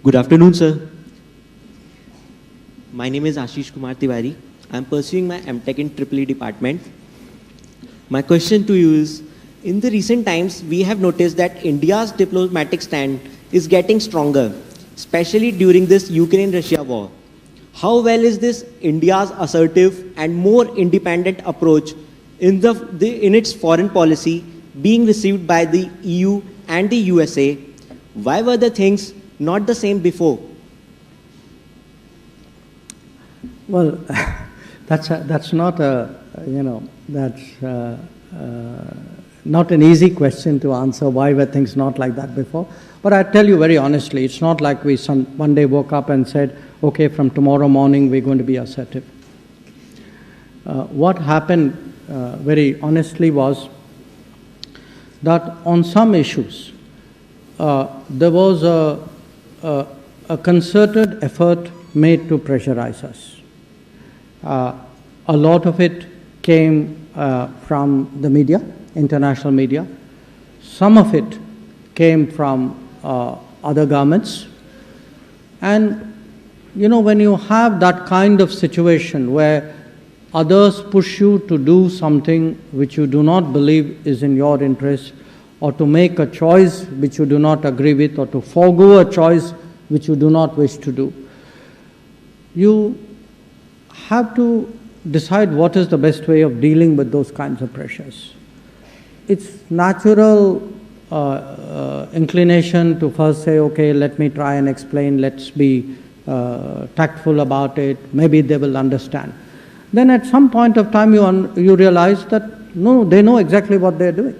Good afternoon, sir. My name is Ashish Kumar Tiwari. I am pursuing my MTech in EEE department. My question to you is, in the recent times, we have noticed that India's diplomatic stand is getting stronger, especially during this Ukraine-Russia war. How well is this India's assertive and more independent approach in its foreign policy being received by the EU and the USA? Why were the things not the same before? Well, that's not a, not an easy question to answer. Why were things not like that before? But I tell you very honestly, it's not like we one day woke up and said, okay, from tomorrow morning we're going to be assertive. What happened very honestly was that on some issues, there was a concerted effort made to pressurize us. A lot of it came from the media, international media. Some of it came from other governments. And, when you have that kind of situation where others push you to do something which you do not believe is in your interest, or to make a choice which you do not agree with, or to forego a choice which you do not wish to do, you have to decide what is the best way of dealing with those kinds of pressures. It's natural inclination to first say, okay, let me try and explain, let's be tactful about it, maybe they will understand. Then at some point of time you realize that, no, they know exactly what they're doing.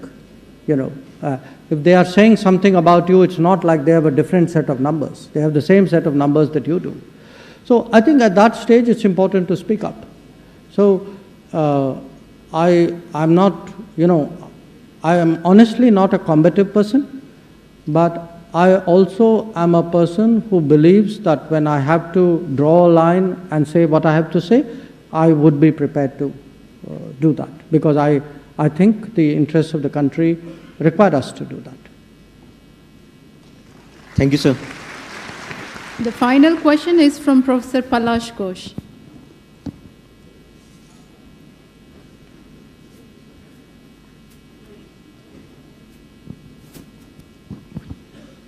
If they are saying something about you, it's not like they have a different set of numbers. They have the same set of numbers that you do. So I think at that stage it's important to speak up. So I'm not, I am honestly not a combative person, but I also am a person who believes that when I have to draw a line and say what I have to say, I would be prepared to do that, because I think the interests of the country require us to do that. Thank you, sir. The final question is from Professor Palash Ghosh.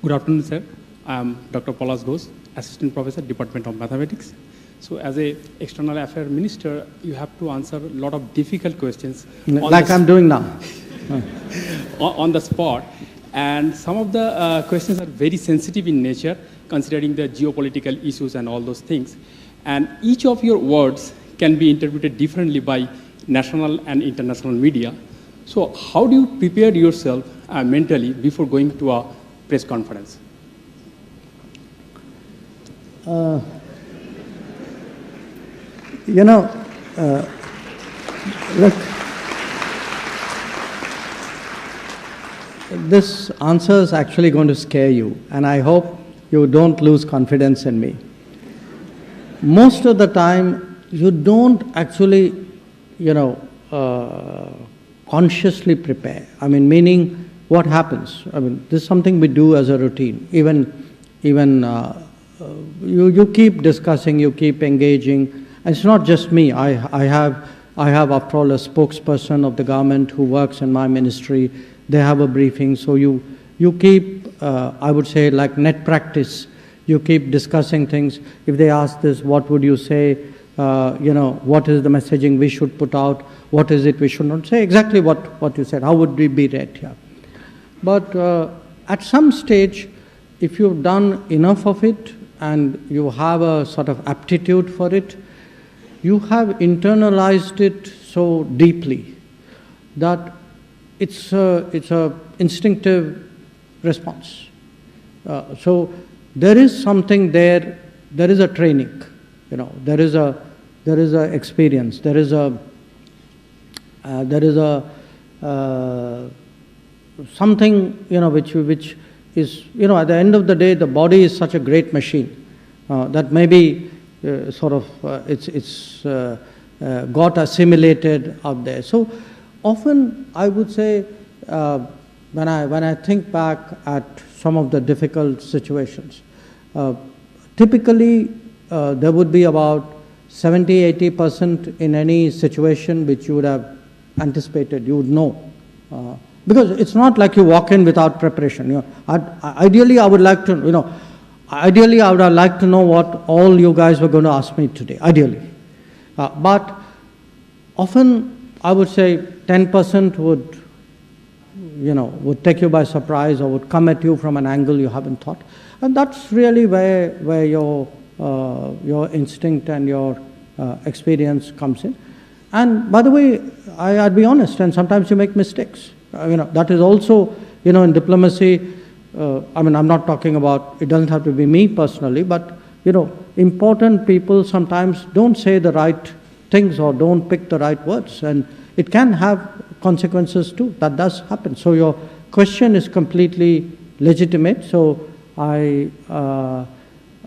Good afternoon, sir. I am Dr. Palash Ghosh, Assistant Professor, Department of Mathematics. So as a External Affairs Minister, you have to answer a lot of difficult questions. Like I'm doing now. On the spot. And some of the questions are very sensitive in nature, considering the geopolitical issues and all those things. And each of your words can be interpreted differently by national and international media. So how do you prepare yourself mentally before going to a press conference? Look, this answer is actually going to scare you, and I hope you don't lose confidence in me. Most of the time, you don't actually, consciously prepare. Meaning what happens? This is something we do as a routine. Even you keep discussing, you keep engaging. And it's not just me. I have after all a spokesperson of the government who works in my ministry. They have a briefing, so you keep, I would say, like net practice. You keep discussing things. If they ask this, what would you say? What is the messaging we should put out? What is it we should not say? Exactly what you said. How would we be read here? But at some stage, if you've done enough of it and you have a sort of aptitude for it, you have internalized it so deeply that it's a instinctive response. So there is something there. There is a training, There is a experience. There is something which is at the end of the day, the body is such a great machine that maybe it's got assimilated out there. So often I would say when I think back at some of the difficult situations, typically there would be about 70–80% in any situation which you would have anticipated, you would know. Because it's not like you walk in without preparation. You know, ideally, I would like to, ideally I would have liked to know what all you guys were going to ask me today, ideally. But often, I would say 10% would take you by surprise or would come at you from an angle you haven't thought. And that's really where your instinct and your experience comes in. And by the way, I'd be honest, and sometimes you make mistakes. That is also, in diplomacy, I'm not talking about, it doesn't have to be me personally, but, important people sometimes don't say the right things or don't pick the right words, and it can have consequences too. That does happen. So your question is completely legitimate. So I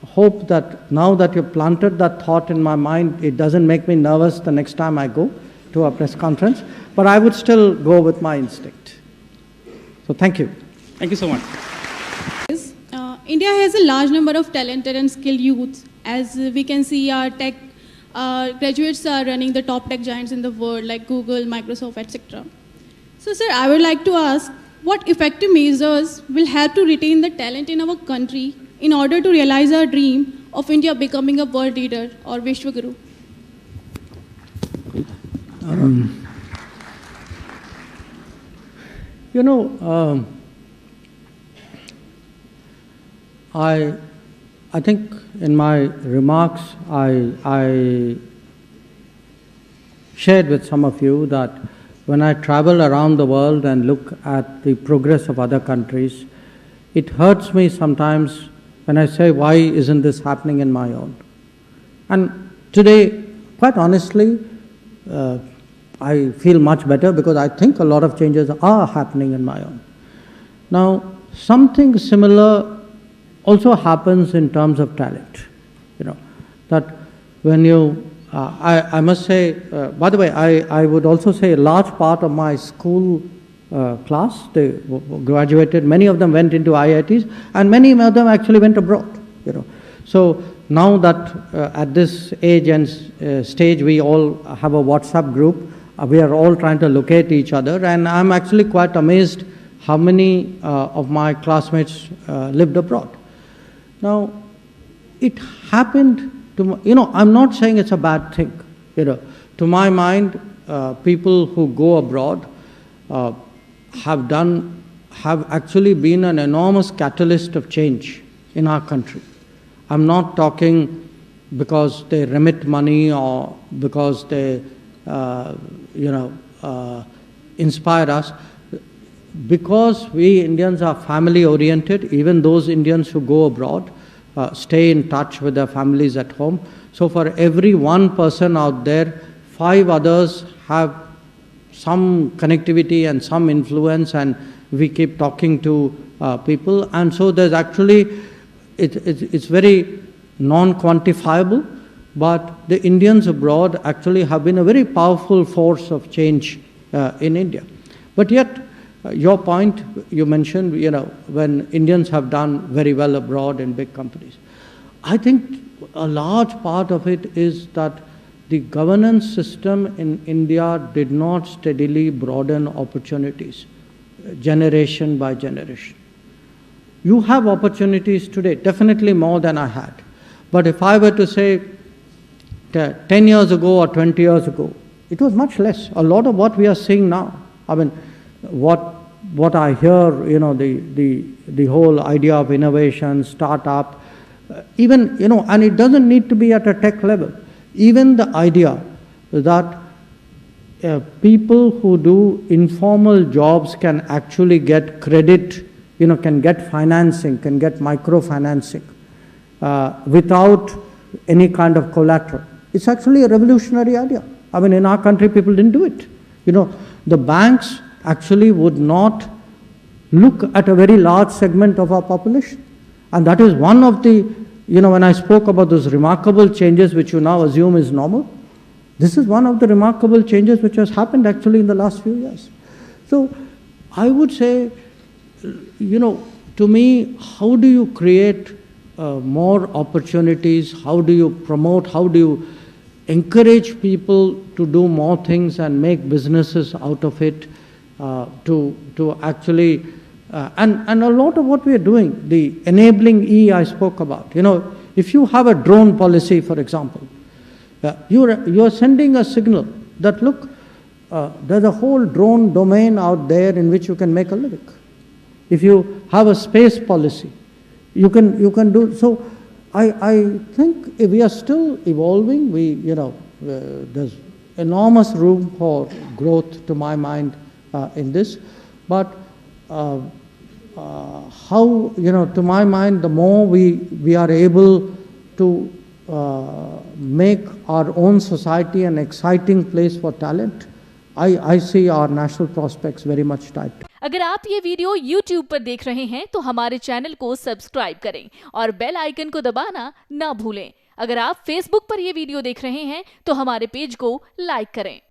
hope that now that you've planted that thought in my mind, it doesn't make me nervous the next time I go to a press conference, but I would still go with my instinct. So thank you. Thank you so much. India has a large number of talented and skilled youths. As we can see, our tech graduates are running the top tech giants in the world like Google, Microsoft, etc. So sir, I would like to ask, what effective measures will help to retain the talent in our country in order to realize our dream of India becoming a world leader or Vishwaguru? I think in my remarks, I shared with some of you that when I travel around the world and look at the progress of other countries, it hurts me sometimes when I say, why isn't this happening in my own? And today, quite honestly, I feel much better because I think a lot of changes are happening in my own. Now, something similar also happens in terms of talent. That when you, I must say, by the way, I would also say a large part of my school class, they graduated, many of them went into IITs, and many of them actually went abroad. So now that at this age and stage we all have a WhatsApp group, we are all trying to locate each other, and I'm actually quite amazed how many of my classmates lived abroad. Now, it happened to, I'm not saying it's a bad thing. To my mind, people who go abroad have actually been an enormous catalyst of change in our country. I'm not talking because they remit money or because they, inspire us. Because we Indians are family oriented, even those Indians who go abroad stay in touch with their families at home. So for every one person out there, 5 others have some connectivity and some influence, and we keep talking to people. And so there's actually, it's very non-quantifiable, but the Indians abroad actually have been a very powerful force of change in India. But yet, your point, you mentioned, when Indians have done very well abroad in big companies. I think a large part of it is that the governance system in India did not steadily broaden opportunities, generation by generation. You have opportunities today, definitely more than I had. But if I were to say 10 years ago or 20 years ago, it was much less. A lot of what we are seeing now, what I hear, the whole idea of innovation, startup, even, and it doesn't need to be at a tech level. Even the idea that people who do informal jobs can actually get credit, can get financing, can get microfinancing without any kind of collateral. It's actually a revolutionary idea. In our country, people didn't do it. The banks actually would not look at a very large segment of our population. And that is one of the, when I spoke about those remarkable changes which you now assume is normal, this is one of the remarkable changes which has happened actually in the last few years. So I would say, to me, how do you create more opportunities? How do you promote? How do you encourage people to do more things and make businesses out of it? To actually, and a lot of what we are doing, the enabling E I spoke about. You know, if you have a drone policy, for example, you are sending a signal that, look, there's a whole drone domain out there in which you can make a living. If you have a space policy, you can do so. I think we are still evolving. There's enormous room for growth, to my mind, in this. But how, to my mind, the more we are able to make our own society an exciting place for talent, I see our national prospects very much tight. अगर आप ये video YouTube पर देख रहे हैं तो हमारे channel को सब्सक्राइब करें और बेल आइकन को दबाना ना भूलें। अगर आप Facebook पर ये वीडियो देख रहे हैं तो हमारे पेज को लाइक करें।